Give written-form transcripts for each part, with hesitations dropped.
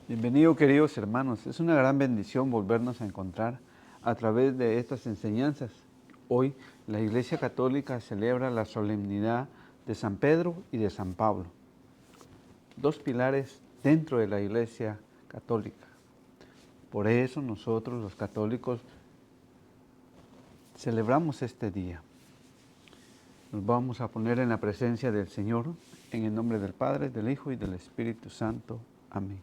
Bienvenidos queridos hermanos, es una gran bendición volvernos a encontrar a través de estas enseñanzas. Hoy la Iglesia Católica celebra la solemnidad de San Pedro y de San Pablo, dos pilares dentro de la Iglesia Católica. Por eso nosotros los católicos celebramos este día. Nos vamos a poner en la presencia del Señor, en el nombre del Padre, del Hijo y del Espíritu Santo. Amén.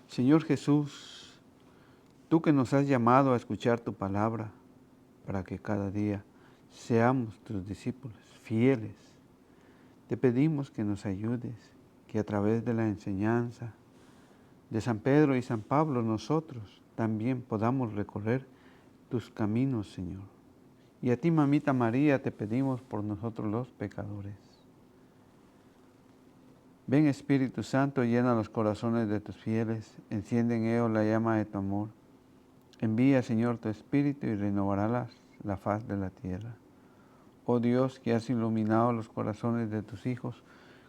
Señor Jesús, tú que nos has llamado a escuchar tu palabra para que cada día seamos tus discípulos fieles, te pedimos que nos ayudes, que a través de la enseñanza de San Pedro y San Pablo nosotros también podamos recorrer tus caminos, Señor. Y a ti, Mamita María, te pedimos por nosotros los pecadores. Ven Espíritu Santo, llena los corazones de tus fieles, enciende en ellos la llama de tu amor. Envía, Señor, tu Espíritu y renovará la faz de la tierra. Oh Dios, que has iluminado los corazones de tus hijos,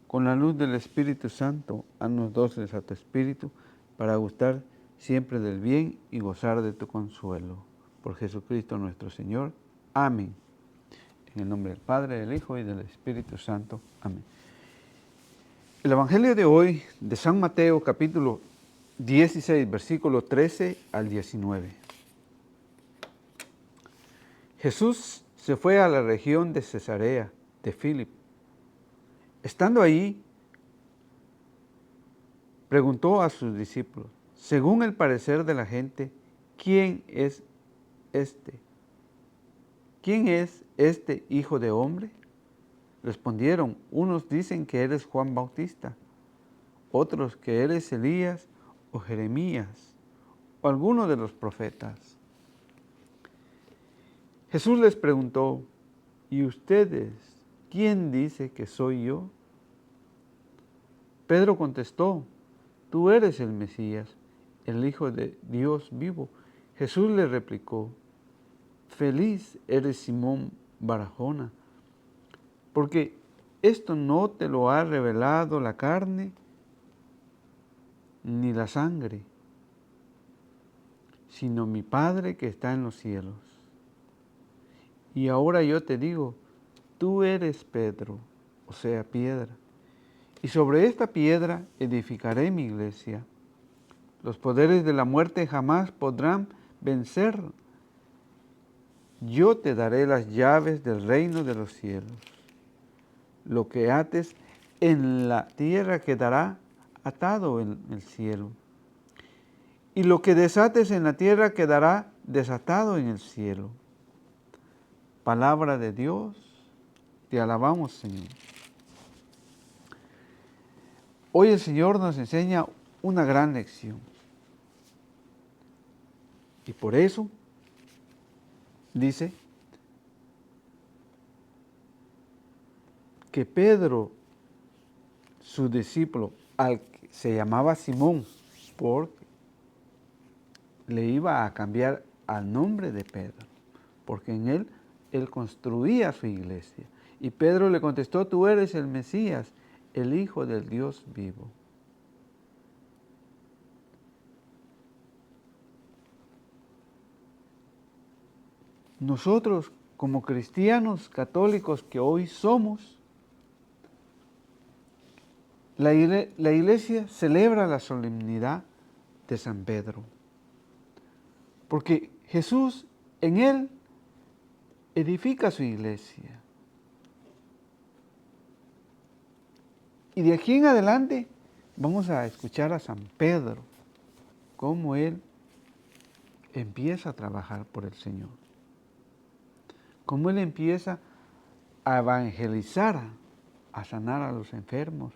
con la luz del Espíritu Santo, haznos dóciles a tu Espíritu, para gustar siempre del bien y gozar de tu consuelo. Por Jesucristo nuestro Señor. Amén. En el nombre del Padre, del Hijo y del Espíritu Santo. Amén. El Evangelio de hoy, de San Mateo, capítulo 16, versículo 13 al 19. Jesús se fue a la región de Cesarea de Filipo. Estando allí, preguntó a sus discípulos, según el parecer de la gente, ¿quién es este? ¿Quién es este hijo de hombre? Respondieron, unos dicen que eres Juan Bautista, otros que eres Elías o Jeremías o alguno de los profetas. Jesús les preguntó, ¿y ustedes quién dice que soy yo? Pedro contestó, tú eres el Mesías, el Hijo de Dios vivo. Jesús le replicó, feliz eres Simón Barjona, porque esto no te lo ha revelado la carne ni la sangre, sino mi Padre que está en los cielos. Y ahora yo te digo, tú eres Pedro, o sea, piedra, y sobre esta piedra edificaré mi iglesia. Los poderes de la muerte jamás podrán vencerla. Yo te daré las llaves del reino de los cielos. Lo que ates en la tierra quedará atado en el cielo. Y lo que desates en la tierra quedará desatado en el cielo. Palabra de Dios, te alabamos, Señor. Hoy el Señor nos enseña una gran lección. Y por eso dice que Pedro, su discípulo, al que se llamaba Simón, porque le iba a cambiar al nombre de Pedro, porque en él construía su iglesia. Y Pedro le contestó, tú eres el Mesías, el Hijo del Dios vivo. Nosotros, como cristianos católicos que hoy somos, la iglesia celebra la solemnidad de San Pedro, porque Jesús en él edifica su iglesia. Y de aquí en adelante vamos a escuchar a San Pedro, cómo él empieza a trabajar por el Señor, cómo él empieza a evangelizar, a sanar a los enfermos,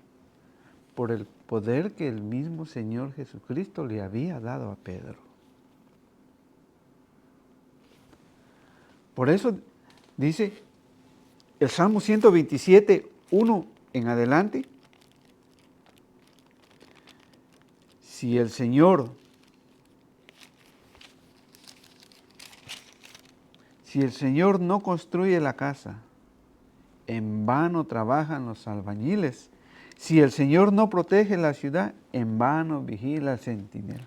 por el poder que el mismo Señor Jesucristo le había dado a Pedro. Por eso dice el Salmo 127, 1 en adelante, si el Señor no construye la casa, en vano trabajan los albañiles. Si el Señor no protege la ciudad, en vano vigila el centinela.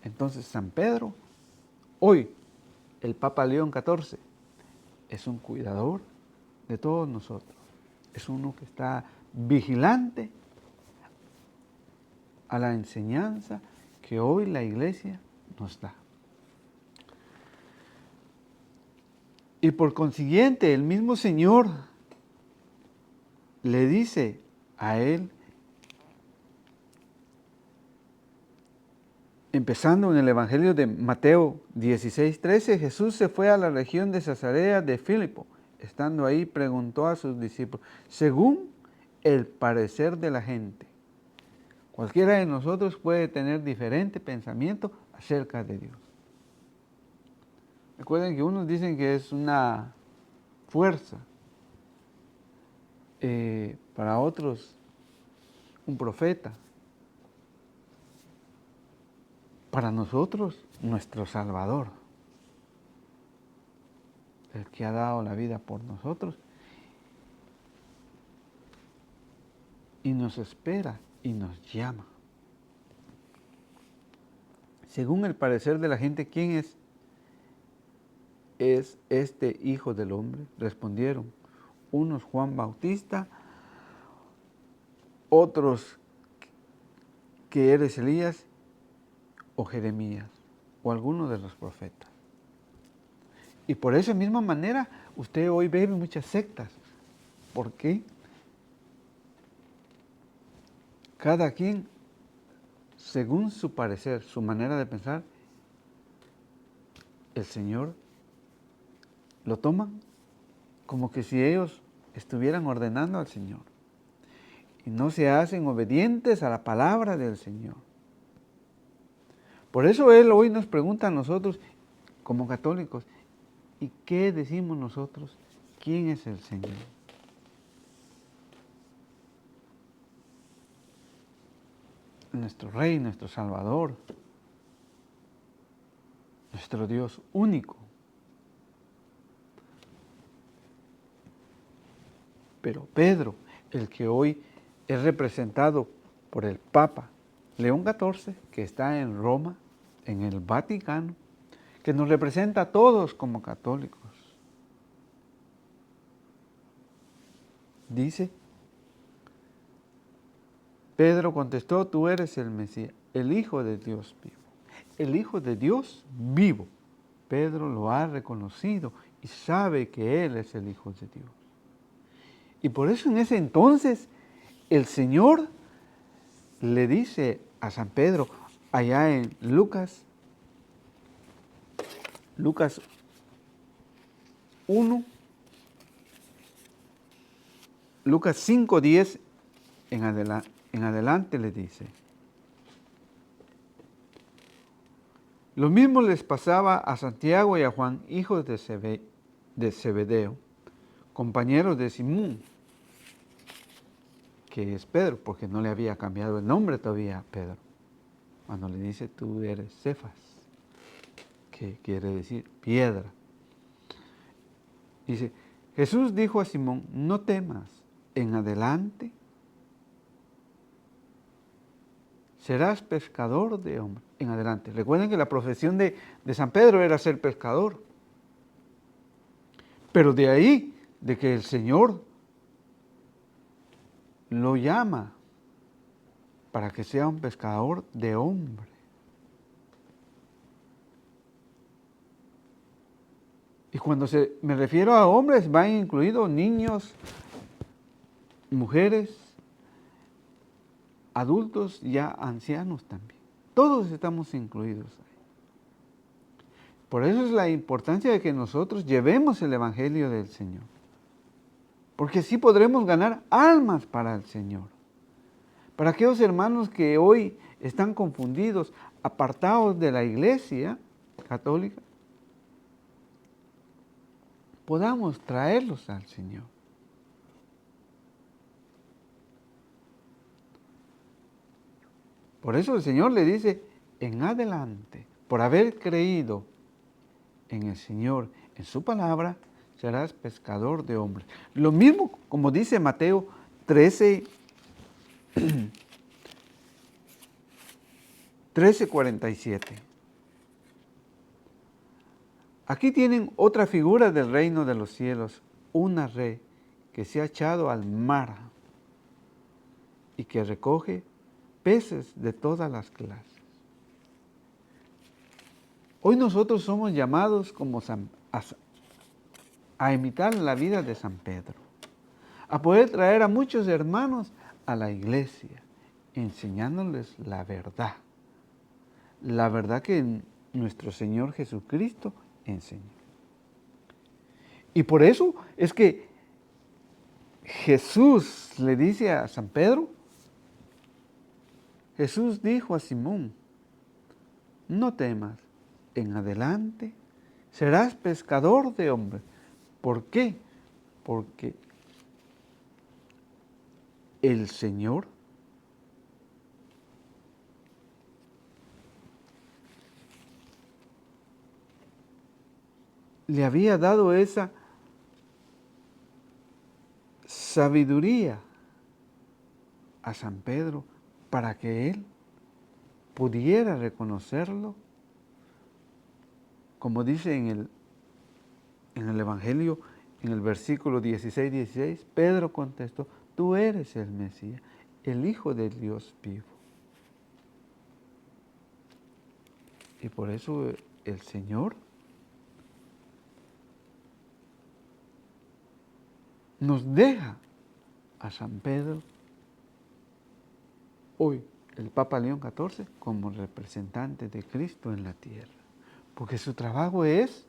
Entonces San Pedro, hoy el Papa León XIV, es un cuidador de todos nosotros. Es uno que está vigilante a la enseñanza que hoy la Iglesia nos da. Y por consiguiente, el mismo Señor le dice a él, empezando en el Evangelio de Mateo 16:13, Jesús se fue a la región de Cesarea de Filipo. Estando ahí, preguntó a sus discípulos, según el parecer de la gente. Cualquiera de nosotros puede tener diferente pensamiento acerca de Dios. Recuerden que unos dicen que es una fuerza, para otros un profeta, para nosotros nuestro Salvador, el que ha dado la vida por nosotros y nos espera y nos llama. Según el parecer de la gente, ¿quién es este Hijo del Hombre? Respondieron unos Juan Bautista, otros que eres Elías o Jeremías o alguno de los profetas. Y por esa misma manera usted hoy ve muchas sectas. ¿Por qué? Cada quien, según su parecer, su manera de pensar, el Señor lo toman como que si ellos estuvieran ordenando al Señor y no se hacen obedientes a la palabra del Señor. Por eso Él hoy nos pregunta a nosotros como católicos, ¿y qué decimos nosotros? ¿Quién es el Señor? Nuestro Rey, nuestro Salvador, nuestro Dios único. Pero Pedro, el que hoy es representado por el Papa León XIV, que está en Roma, en el Vaticano, que nos representa a todos como católicos, dice, Pedro contestó, tú eres el Mesías, el Hijo de Dios vivo. El Hijo de Dios vivo. Pedro lo ha reconocido y sabe que Él es el Hijo de Dios. Y por eso en ese entonces el Señor le dice a San Pedro, allá en Lucas 1, Lucas 5:10 en adelante le dice, lo mismo les pasaba a Santiago y a Juan, hijos de Zebedeo, compañeros de Simón, que es Pedro, porque no le había cambiado el nombre todavía a Pedro. Cuando le dice, tú eres Cefas, que quiere decir piedra. Dice, Jesús dijo a Simón, no temas, en adelante serás pescador de hombres. En adelante. Recuerden que la profesión de San Pedro era ser pescador. Pero de ahí, de que el Señor lo llama para que sea un pescador de hombres. Y cuando me refiero a hombres, van incluidos niños, mujeres, adultos, ya ancianos también. Todos estamos incluidos ahí. Por eso es la importancia de que nosotros llevemos el Evangelio del Señor. Porque así podremos ganar almas para el Señor. Para aquellos hermanos que hoy están confundidos, apartados de la Iglesia católica, podamos traerlos al Señor. Por eso el Señor le dice, en adelante, por haber creído en el Señor, en su palabra, serás pescador de hombres. Lo mismo como dice Mateo 13:47. Aquí tienen otra figura del reino de los cielos, una red que se ha echado al mar y que recoge peces de todas las clases. Hoy nosotros somos llamados a imitar la vida de San Pedro, a poder traer a muchos hermanos a la iglesia, enseñándoles la verdad que nuestro Señor Jesucristo enseñó. Y por eso es que Jesús le dice a San Pedro, Jesús dijo a Simón, no temas, en adelante serás pescador de hombres. ¿Por qué? Porque el Señor le había dado esa sabiduría a San Pedro para que él pudiera reconocerlo, como dice en el Evangelio, en el versículo 16, Pedro contestó, tú eres el Mesías, el Hijo del Dios vivo. Y por eso el Señor nos deja a San Pedro, hoy el Papa León XIV, como representante de Cristo en la tierra. Porque su trabajo es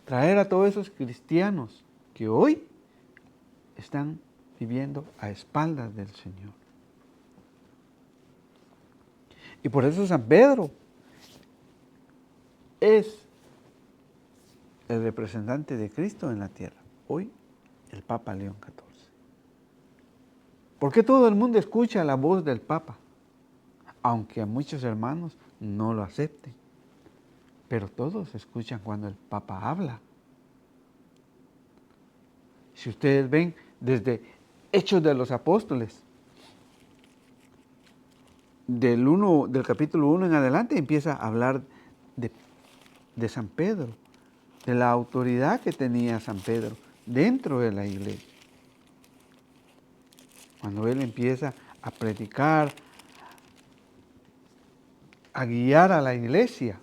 traer a todos esos cristianos que hoy están viviendo a espaldas del Señor. Y por eso San Pedro es el representante de Cristo en la tierra. Hoy el Papa León XIV. ¿Por qué todo el mundo escucha la voz del Papa? Aunque a muchos hermanos no lo acepten. Pero todos escuchan cuando el Papa habla. Si ustedes ven desde Hechos de los Apóstoles, del capítulo 1 en adelante, empieza a hablar de San Pedro, de la autoridad que tenía San Pedro dentro de la iglesia. Cuando él empieza a predicar, a guiar a la iglesia,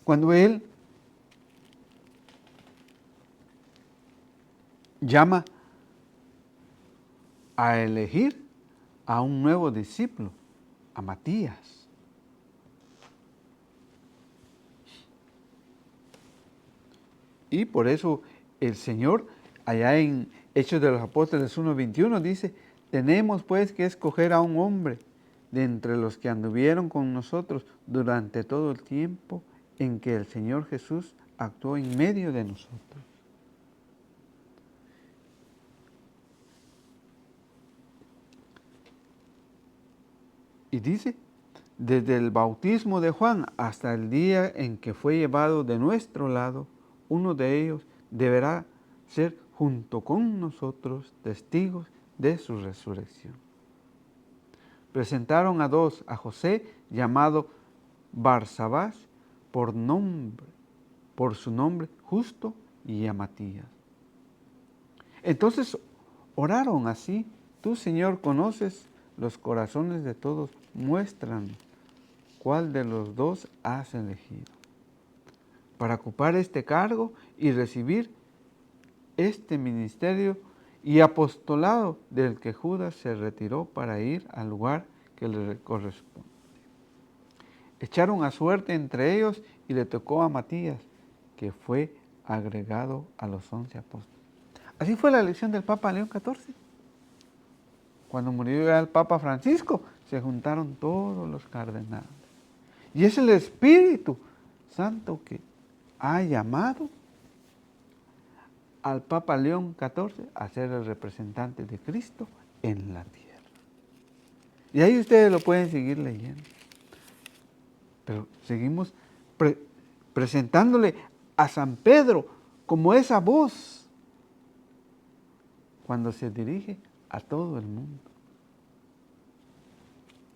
cuando él llama a elegir a un nuevo discípulo, a Matías. Y por eso el Señor, allá en Hechos de los Apóstoles 1:21, dice, tenemos pues que escoger a un hombre de entre los que anduvieron con nosotros durante todo el tiempo en que el Señor Jesús actuó en medio de nosotros. Y dice, desde el bautismo de Juan hasta el día en que fue llevado de nuestro lado, uno de ellos deberá ser junto con nosotros testigos de su resurrección. Presentaron a dos, a José, llamado Barsabás, por su nombre justo, y a Matías. Entonces oraron así, tú, Señor, conoces los corazones de todos, muéstranos cuál de los dos has elegido para ocupar este cargo y recibir este ministerio y apostolado del que Judas se retiró para ir al lugar que le corresponde. Echaron a suerte entre ellos y le tocó a Matías, que fue agregado a los 11 apóstoles. Así fue la elección del Papa León XIV. Cuando murió ya el Papa Francisco, se juntaron todos los cardenales. Y es el Espíritu Santo que ha llamado al Papa León XIV a ser el representante de Cristo en la tierra. Y ahí ustedes lo pueden seguir leyendo. Pero seguimos presentándole a San Pedro como esa voz cuando se dirige a todo el mundo.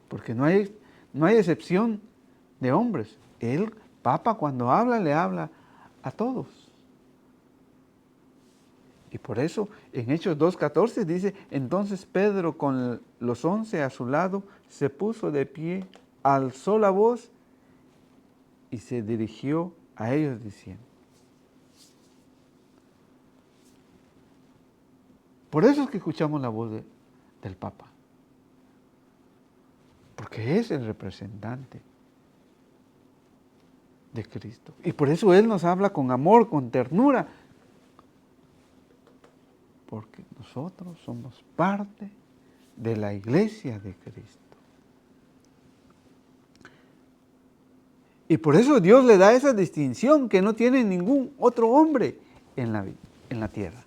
Porque no hay excepción de hombres. El Papa cuando habla, le habla a todos. Y por eso en Hechos 2:14 dice, entonces Pedro con los 11 a su lado se puso de pie, alzó la voz y se dirigió a ellos diciendo. Por eso es que escuchamos la voz del Papa. Porque es el representante de Cristo. Y por eso Él nos habla con amor, con ternura. Porque nosotros somos parte de la iglesia de Cristo. Y por eso Dios le da esa distinción que no tiene ningún otro hombre en la tierra.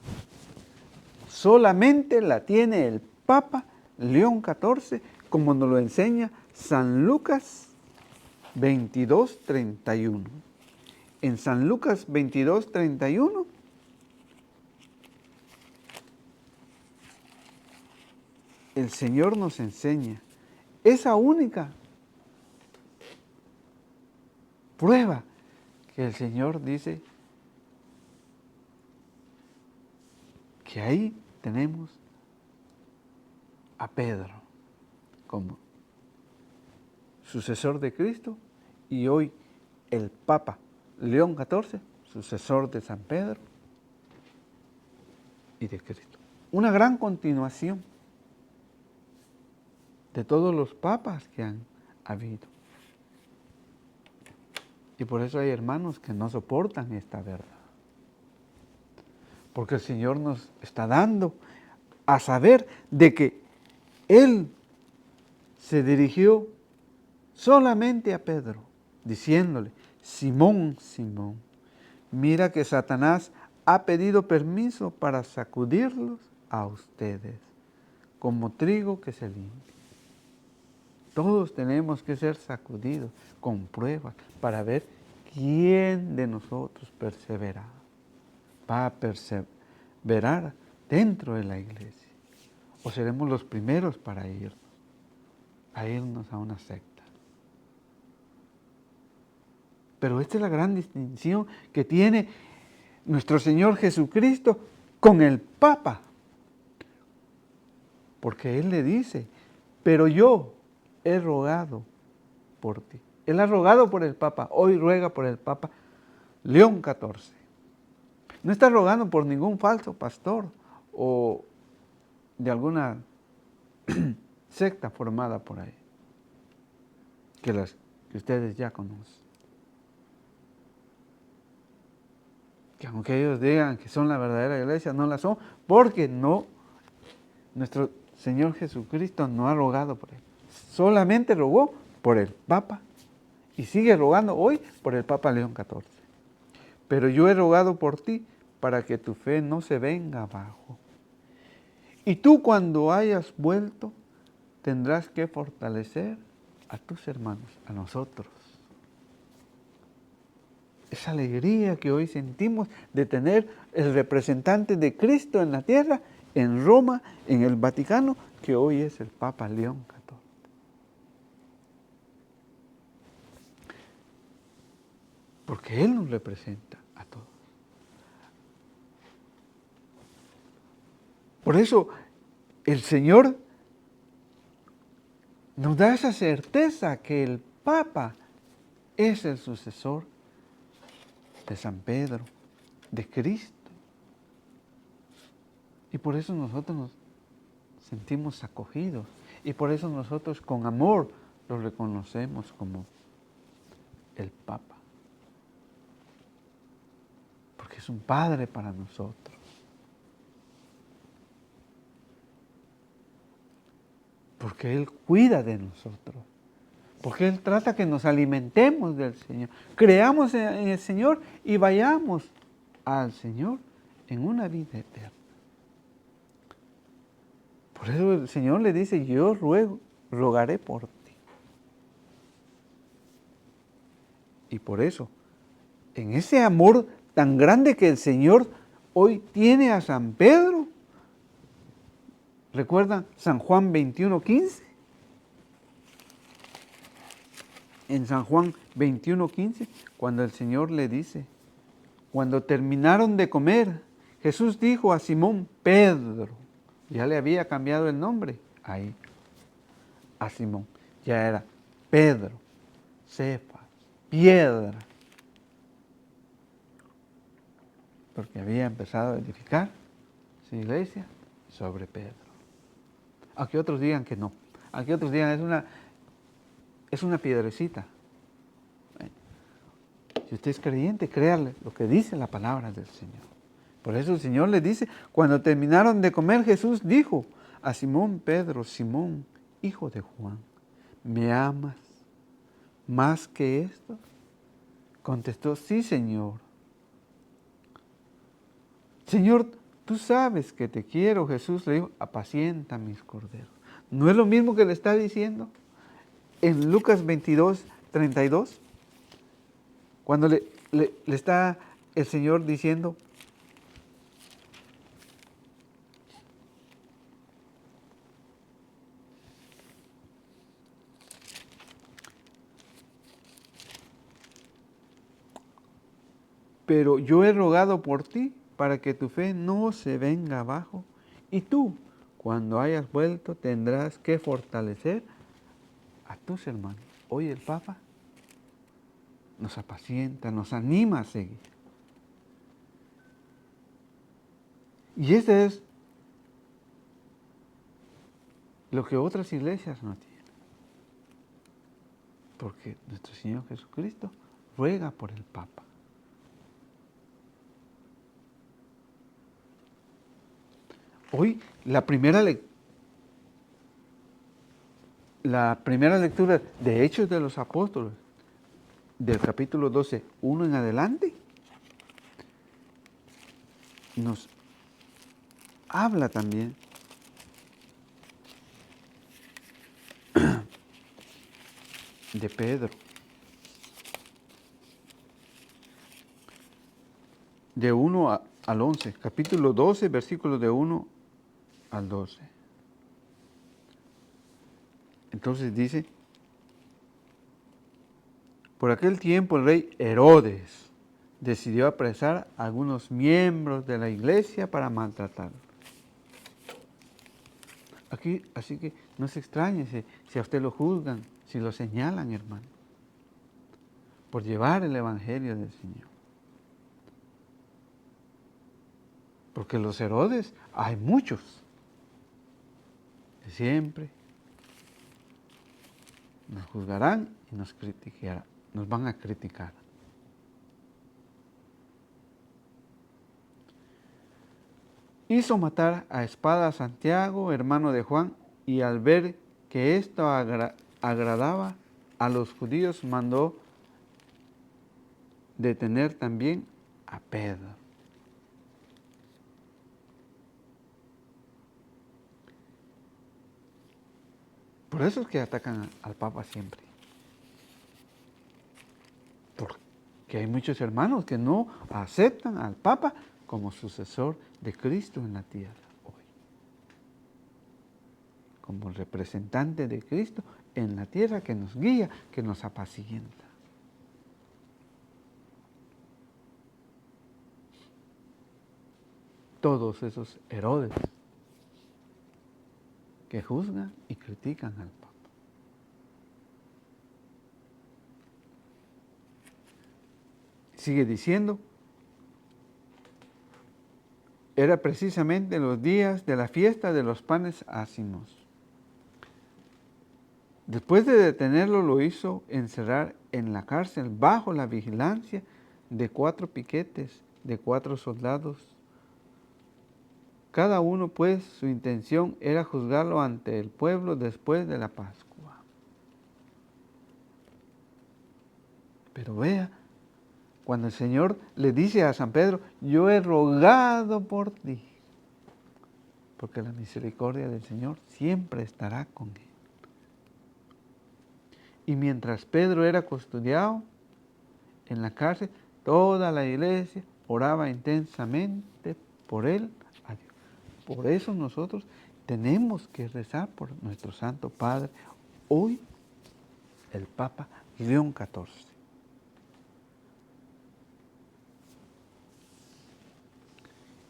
Solamente la tiene el Papa León XIV, como nos lo enseña San Lucas 22:31. En San Lucas 22:31 el Señor nos enseña esa única prueba que el Señor dice que ahí tenemos a Pedro como sucesor de Cristo y hoy el Papa León XIV, sucesor de San Pedro y de Cristo. Una gran continuación de todos los papas que han habido. Y por eso hay hermanos que no soportan esta verdad. Porque el Señor nos está dando a saber de que Él se dirigió solamente a Pedro, diciéndole, Simón, Simón, mira que Satanás ha pedido permiso para sacudirlos a ustedes, como trigo que se limpia. Todos tenemos que ser sacudidos con pruebas para ver quién de nosotros persevera. Va a perseverar dentro de la iglesia. O seremos los primeros para irnos a una secta. Pero esta es la gran distinción que tiene nuestro Señor Jesucristo con el Papa. Porque Él le dice, pero yo he rogado por ti. Él ha rogado por el Papa, hoy ruega por el Papa León XIV. No está rogando por ningún falso pastor o de alguna secta formada por ahí, que ustedes ya conocen. Que aunque ellos digan que son la verdadera iglesia, no la son, porque no, nuestro Señor Jesucristo no ha rogado por él. Solamente rogó por el Papa y sigue rogando hoy por el Papa León XIV. Pero yo he rogado por ti para que tu fe no se venga abajo. Y tú cuando hayas vuelto tendrás que fortalecer a tus hermanos, a nosotros. Esa alegría que hoy sentimos de tener el representante de Cristo en la tierra, en Roma, en el Vaticano, que hoy es el Papa León XIV. Porque Él nos representa a todos. Por eso el Señor nos da esa certeza que el Papa es el sucesor de San Pedro, de Cristo. Y por eso nosotros nos sentimos acogidos. Y por eso nosotros con amor lo reconocemos como el Papa. Porque es un Padre para nosotros. Porque Él cuida de nosotros. Porque Él trata que nos alimentemos del Señor. Creamos en el Señor y vayamos al Señor en una vida eterna. Por eso el Señor le dice, yo rogaré por ti. Y por eso, en ese amor tan grande que el Señor hoy tiene a San Pedro, ¿Recuerdan San Juan 21:15? En San Juan 21:15, cuando el Señor le dice, cuando terminaron de comer, Jesús dijo a Simón Pedro, ya le había cambiado el nombre ahí, a Simón, ya era Pedro, Cefas, piedra, porque había empezado a edificar su iglesia sobre Pedro. Aunque otros digan que no, aunque otros digan es una piedrecita. Si usted es creyente, créale lo que dice la palabra del Señor. Por eso el Señor le dice, cuando terminaron de comer, Jesús dijo a Simón Pedro, Simón, hijo de Juan, ¿me amas más que esto? Contestó, sí, Señor. Señor, tú sabes que te quiero. Jesús le dijo, apacienta mis corderos. ¿No es lo mismo que le está diciendo en Lucas 22:32? Cuando le está el Señor diciendo, pero yo he rogado por ti para que tu fe no se venga abajo. Y tú, cuando hayas vuelto, tendrás que fortalecer a tus hermanos. Hoy el Papa nos apacienta, nos anima a seguir. Y este es lo que otras iglesias no tienen. Porque nuestro Señor Jesucristo ruega por el Papa. Hoy la primera lectura de Hechos de los Apóstoles, del capítulo 12, 1 en adelante, nos habla también de Pedro. De 1 al 11, capítulo 12, versículos de 1 al 12. Entonces dice, por aquel tiempo el rey Herodes decidió apresar a algunos miembros de la iglesia para maltratarlos. Aquí, así que no se extrañe si a usted lo juzgan, si lo señalan, hermano, por llevar el evangelio del Señor. Porque los Herodes hay muchos, de siempre. Nos juzgarán y nos criticarán, nos van a criticar. Hizo matar a espada a Santiago, hermano de Juan, y al ver que esto agradaba a los judíos, mandó detener también a Pedro. Por eso es que atacan al Papa siempre. Porque hay muchos hermanos que no aceptan al Papa como sucesor de Cristo en la tierra hoy. Como el representante de Cristo en la tierra que nos guía, que nos apacienta. Todos esos Herodes que juzgan y critican al Papa. Sigue diciendo, era precisamente los días de la fiesta de los panes ácimos. Después de detenerlo, lo hizo encerrar en la cárcel bajo la vigilancia de 4 piquetes, de 4 soldados. Cada uno, pues, su intención era juzgarlo ante el pueblo después de la Pascua. Pero vea, cuando el Señor le dice a San Pedro, yo he rogado por ti, porque la misericordia del Señor siempre estará con él. Y mientras Pedro era custodiado en la cárcel, toda la iglesia oraba intensamente por él a Dios. Por eso nosotros tenemos que rezar por nuestro Santo Padre, hoy el Papa León XIV.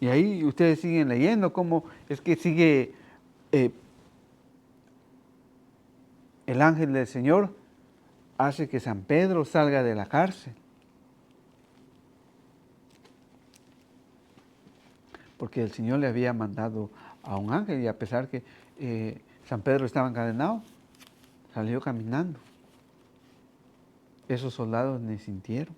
Y ahí ustedes siguen leyendo cómo es que sigue el ángel del Señor, hace que San Pedro salga de la cárcel. Porque el Señor le había mandado a un ángel y a pesar que San Pedro estaba encadenado, salió caminando. Esos soldados ni sintieron.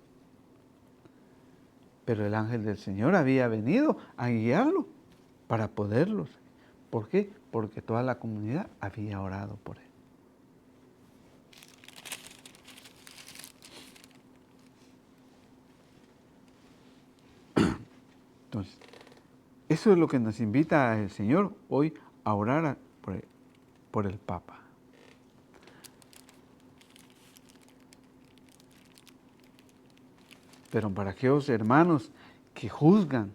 Pero el ángel del Señor había venido a guiarlo para poderlos. ¿Por qué? Porque toda la comunidad había orado por él. Entonces, eso es lo que nos invita el Señor hoy a orar por el Papa. Pero para aquellos hermanos que juzgan,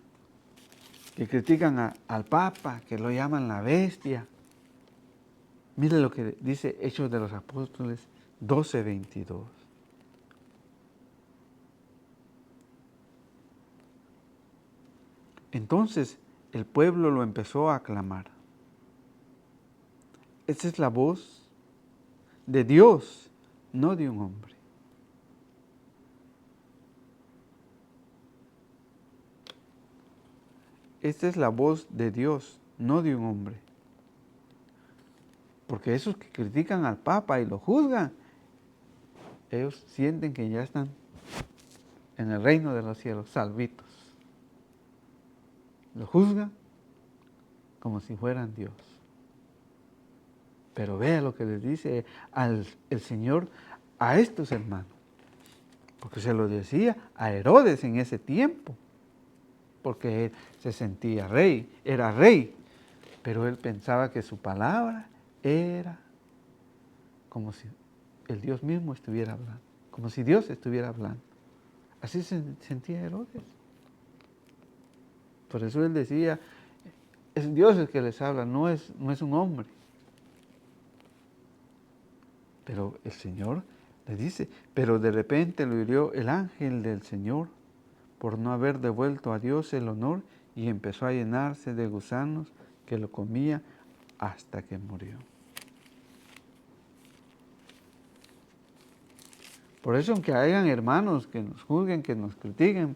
que critican al Papa, que lo llaman la bestia, mire lo que dice Hechos de los Apóstoles 12:22. Entonces el pueblo lo empezó a aclamar. Esa es la voz de Dios, no de un hombre. Esta es la voz de Dios, no de un hombre. Porque esos que critican al Papa y lo juzgan, ellos sienten que ya están en el reino de los cielos, salvitos. Lo juzgan como si fueran Dios. Pero vea lo que les dice el Señor a estos hermanos. Porque se lo decía a Herodes en ese tiempo. Porque él se sentía rey, era rey. Pero él pensaba que su palabra era como si el Dios mismo estuviera hablando. Como si Dios estuviera hablando. Así se sentía Herodes. Por eso él decía, es Dios el que les habla, no es un hombre. Pero el Señor le dice, pero de repente lo hirió el ángel del Señor por no haber devuelto a Dios el honor y empezó a llenarse de gusanos que lo comía hasta que murió. Por eso, aunque hayan hermanos que nos juzguen, que nos critiquen,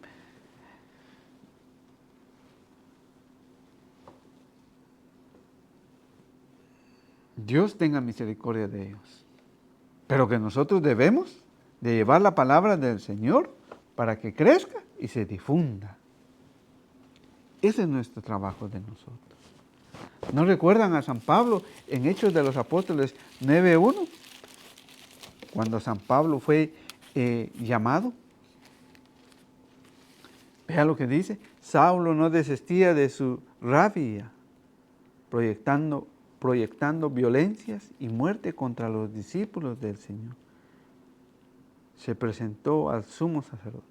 Dios tenga misericordia de ellos. Pero que nosotros debemos de llevar la palabra del Señor para que crezca y se difunda. Ese es nuestro trabajo de nosotros. ¿No recuerdan a San Pablo en Hechos de los Apóstoles 9:1? Cuando San Pablo fue llamado. Vea lo que dice. Saulo no desistía de su rabia, proyectando violencias y muerte contra los discípulos del Señor. Se presentó al sumo sacerdote.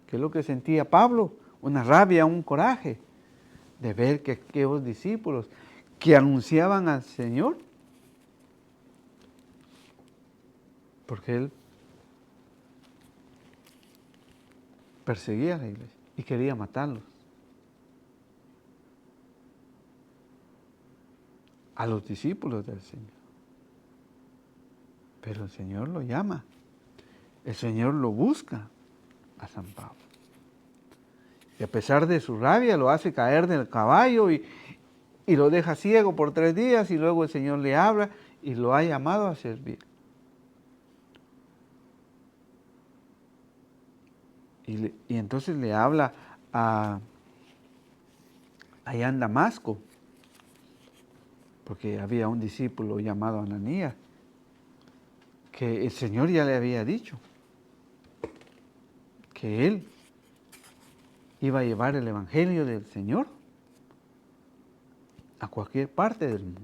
¿Qué es lo que sentía Pablo? Una rabia, un coraje de ver que aquellos discípulos que anunciaban al Señor, porque él perseguía a la iglesia y quería matarlos. A los discípulos del Señor. Pero el Señor lo llama. El Señor lo busca a San Pablo. Y a pesar de su rabia lo hace caer del caballo y lo deja ciego por 3 días y luego el Señor le habla y lo ha llamado a servir. Y entonces le habla allá en Damasco, porque había un discípulo llamado Ananías, que el Señor ya le había dicho que él iba a llevar el Evangelio del Señor a cualquier parte del mundo.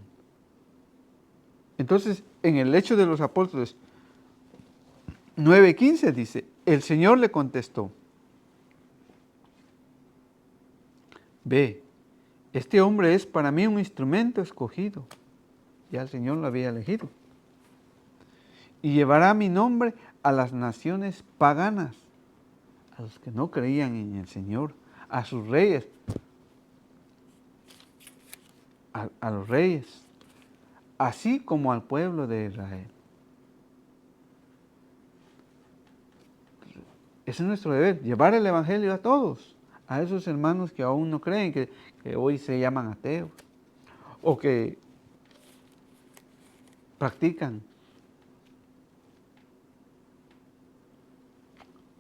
Entonces, en el Hechos de los Apóstoles 9:15 dice, el Señor le contestó, ve Este hombre es para mí un instrumento escogido. Ya el Señor lo había elegido. Y llevará mi nombre a las naciones paganas, a los que no creían en el Señor, a sus reyes, a los reyes, así como al pueblo de Israel. Ese es nuestro deber, llevar el Evangelio a todos, a esos hermanos que aún no creen, que hoy se llaman ateos, o que practican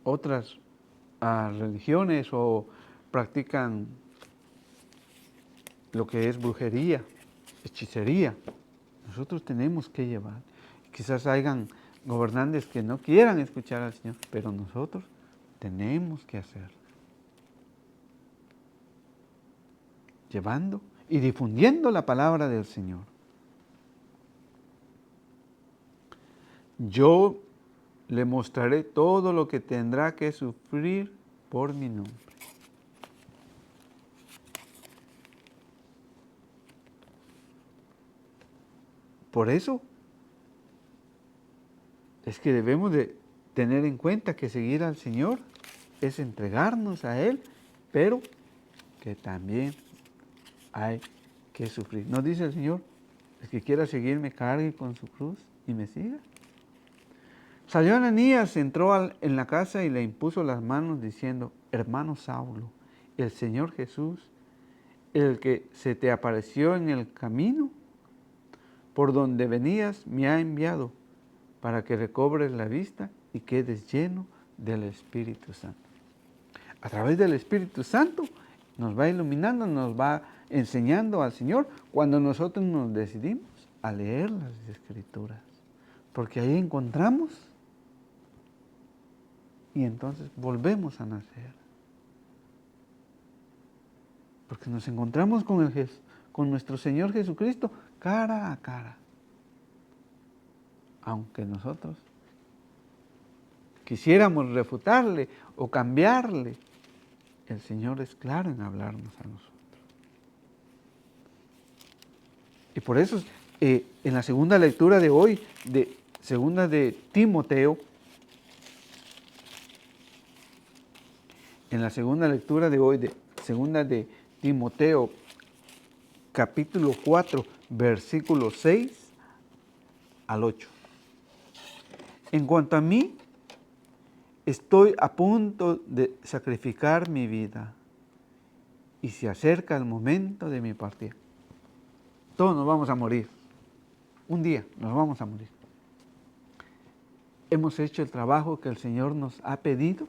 otras religiones o practican lo que es brujería, hechicería. Nosotros tenemos que llevar. Quizás hayan gobernantes que no quieran escuchar al Señor, pero nosotros tenemos que hacerlo. Llevando y difundiendo la palabra del Señor. Yo le mostraré todo lo que tendrá que sufrir por mi nombre. Por eso es que debemos de tener en cuenta que seguir al Señor es entregarnos a Él, pero que también hay que sufrir. ¿No dice el Señor? El que quiera seguirme, cargue con su cruz y me siga. Salió Ananías, entró en la casa y le impuso las manos diciendo: hermano Saulo, el Señor Jesús, el que se te apareció en el camino por donde venías, me ha enviado para que recobres la vista y quedes lleno del Espíritu Santo. A través del Espíritu Santo nos va iluminando, nos va enseñando al Señor cuando nosotros nos decidimos a leer las Escrituras. Porque ahí encontramos y entonces volvemos a nacer. Porque nos encontramos con nuestro Señor Jesucristo cara a cara. Aunque nosotros quisiéramos refutarle o cambiarle, el Señor es claro en hablarnos a nosotros. Y por eso, en la segunda lectura de hoy, segunda de Timoteo, en la segunda lectura de hoy, de segunda de Timoteo, capítulo 4, versículos 6 al 8. En cuanto a mí, estoy a punto de sacrificar mi vida y se acerca el momento de mi partida. Todos nos vamos a morir. Un día nos vamos a morir. ¿Hemos hecho el trabajo que el Señor nos ha pedido?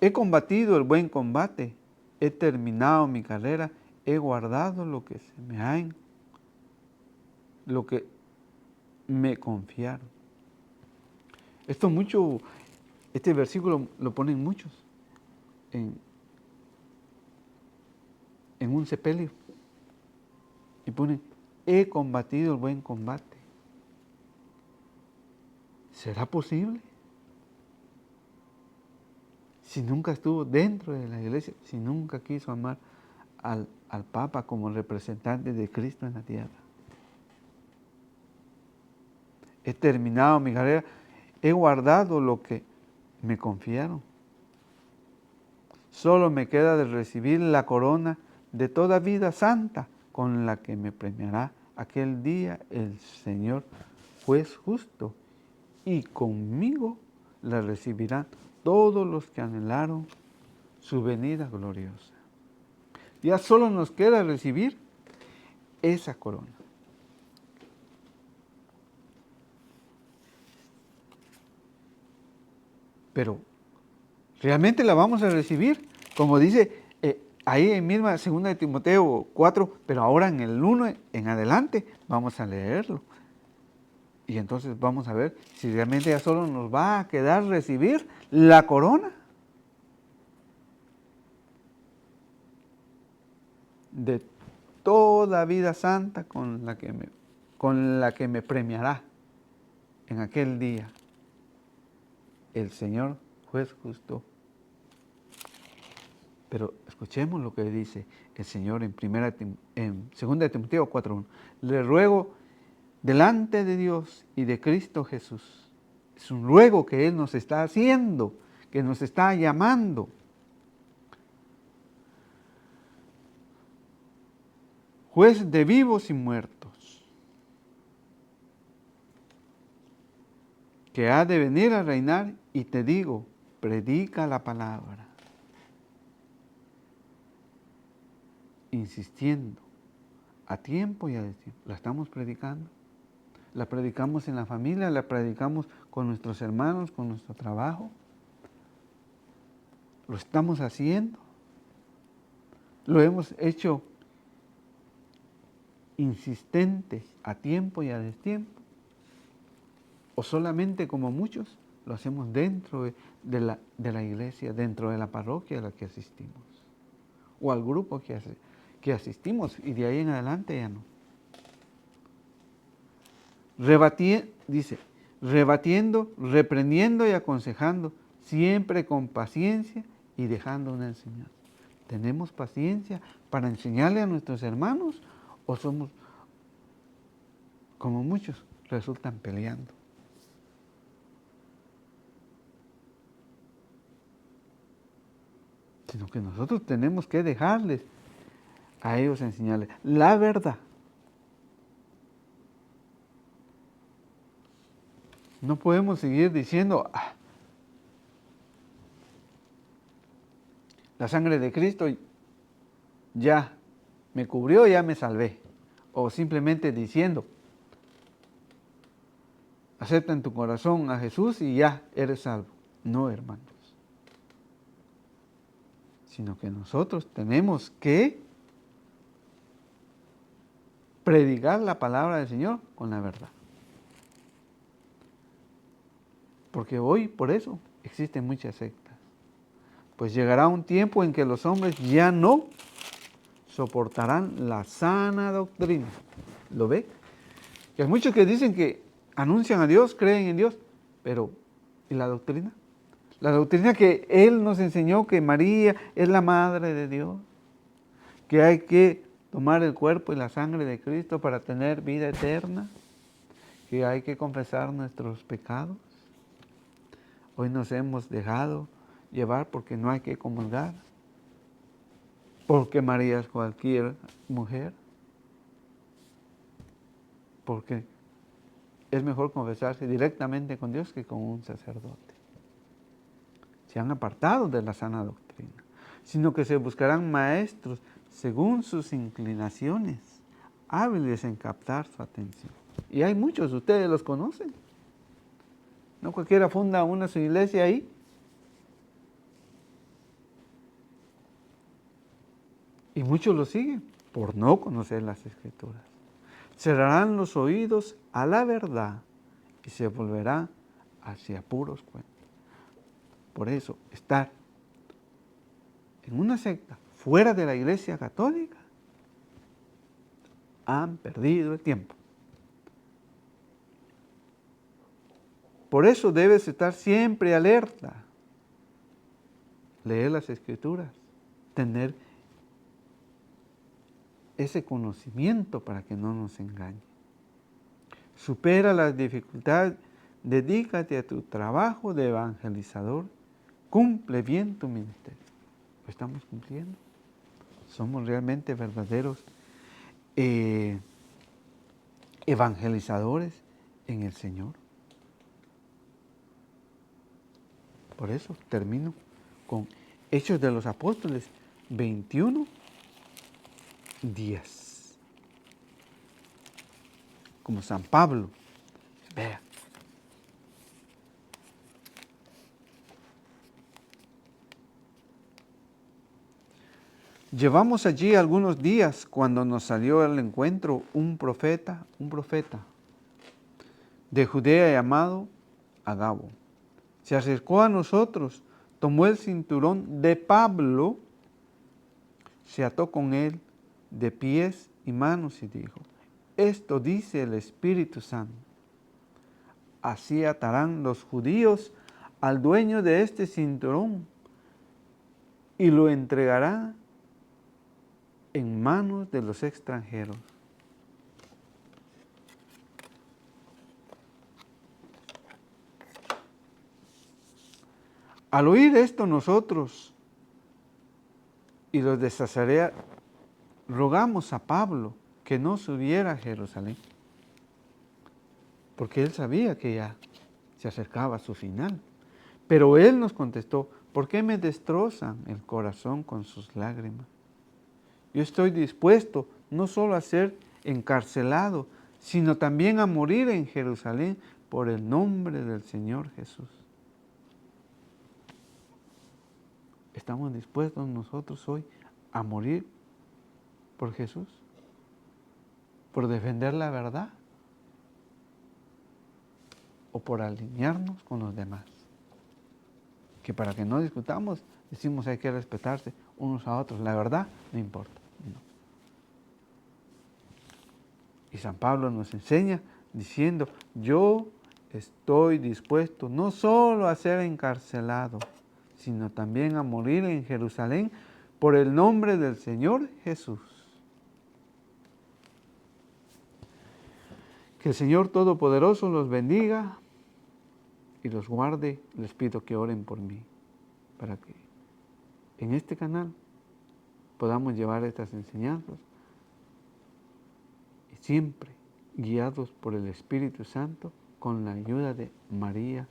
He combatido el buen combate, he terminado mi carrera, he guardado lo que me confiaron. Este versículo lo ponen muchos en un sepelio y ponen: he combatido el buen combate. ¿Será posible? Si nunca estuvo dentro de la iglesia, si nunca quiso amar al Papa como representante de Cristo en la tierra. He terminado mi carrera, he guardado lo que me confiaron. Solo me queda de recibir la corona de toda vida santa con la que me premiará aquel día el Señor juez justo, y conmigo la recibirán todos los que anhelaron su venida gloriosa. Ya solo nos queda recibir esa corona. Pero, ¿realmente la vamos a recibir? Como dice ahí en misma 2 de Timoteo 4, pero ahora en el 1 en adelante vamos a leerlo. Y entonces vamos a ver si realmente ya solo nos va a quedar recibir la corona de toda vida santa con la que me premiará en aquel día el Señor juez justo Pero escuchemos lo que dice el Señor en 2 Timoteo 4:1. Le ruego delante de Dios y de Cristo Jesús. Es un ruego que Él nos está haciendo, que nos está llamando. Juez de vivos y muertos, que ha de venir a reinar, y te digo, predica la palabra, insistiendo, a tiempo y a destiempo. ¿La estamos predicando? ¿La predicamos en la familia? ¿La predicamos con nuestros hermanos, con nuestro trabajo? ¿Lo estamos haciendo? ¿Lo hemos hecho insistente, a tiempo y a destiempo? ¿O solamente, como muchos, lo hacemos dentro de la iglesia, dentro de la parroquia a la que asistimos? O al grupo que asistimos, y de ahí en adelante ya no. Dice, rebatiendo, reprendiendo y aconsejando, siempre con paciencia y dejando una enseñanza. ¿Tenemos paciencia para enseñarle a nuestros hermanos o somos, como muchos, resultan peleando? Sino que nosotros tenemos que dejarles a ellos enseñarles la verdad. No podemos seguir diciendo, la sangre de Cristo ya me cubrió, ya me salvé. O simplemente diciendo, acepta en tu corazón a Jesús y ya eres salvo. No, hermanos. Sino que nosotros tenemos que predicar la palabra del Señor con la verdad. Porque hoy, por eso, existen muchas sectas. Pues llegará un tiempo en que los hombres ya no soportarán la sana doctrina. ¿Lo ve? Que hay muchos que dicen que anuncian a Dios, creen en Dios, pero ¿y la doctrina? La doctrina que Él nos enseñó, que María es la Madre de Dios, que hay que tomar el cuerpo y la sangre de Cristo para tener vida eterna, que hay que confesar nuestros pecados. Hoy nos hemos dejado llevar porque no hay que comulgar, porque María es cualquier mujer, porque es mejor confesarse directamente con Dios que con un sacerdote. Se han apartado de la sana doctrina, sino que se buscarán maestros según sus inclinaciones, hábiles en captar su atención. Y hay muchos, ustedes los conocen. No cualquiera funda una su iglesia ahí. Y muchos lo siguen por no conocer las Escrituras. Cerrarán los oídos a la verdad y se volverá hacia puros cuentos. Por eso, estar en una secta fuera de la Iglesia Católica, han perdido el tiempo. Por eso debes estar siempre alerta, leer las Escrituras, tener ese conocimiento para que no nos engañe. Supera las dificultades, dedícate a tu trabajo de evangelizador, cumple bien tu ministerio. ¿Lo estamos cumpliendo? ¿Somos realmente verdaderos evangelizadores en el Señor? Por eso termino con Hechos de los Apóstoles 21:10. Como San Pablo. Vea. Llevamos allí algunos días cuando nos salió al encuentro un profeta de Judea llamado Agabo. Se acercó a nosotros, tomó el cinturón de Pablo, se ató con él de pies y manos y dijo, esto dice el Espíritu Santo, así atarán los judíos al dueño de este cinturón y lo entregará en manos de los extranjeros. Al oír esto nosotros y los de Cesarea rogamos a Pablo que no subiera a Jerusalén, porque él sabía que ya se acercaba a su final. Pero él nos contestó, ¿por qué me destrozan el corazón con sus lágrimas? Yo estoy dispuesto no solo a ser encarcelado, sino también a morir en Jerusalén por el nombre del Señor Jesús. ¿Estamos dispuestos nosotros hoy a morir por Jesús? ¿Por defender la verdad? ¿O por alinearnos con los demás? Que para que no discutamos, decimos hay que respetarse unos a otros. La verdad no importa. No. Y San Pablo nos enseña diciendo, yo estoy dispuesto no solo a ser encarcelado, sino también a morir en Jerusalén por el nombre del Señor Jesús. Que el Señor Todopoderoso los bendiga y los guarde. Les pido que oren por mí, para que en este canal podamos llevar estas enseñanzas y siempre guiados por el Espíritu Santo con la ayuda de María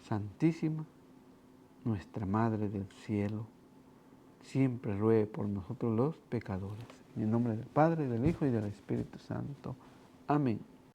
Santísima, nuestra Madre del Cielo. Siempre ruegue por nosotros los pecadores. En el nombre del Padre, del Hijo y del Espíritu Santo. Amén.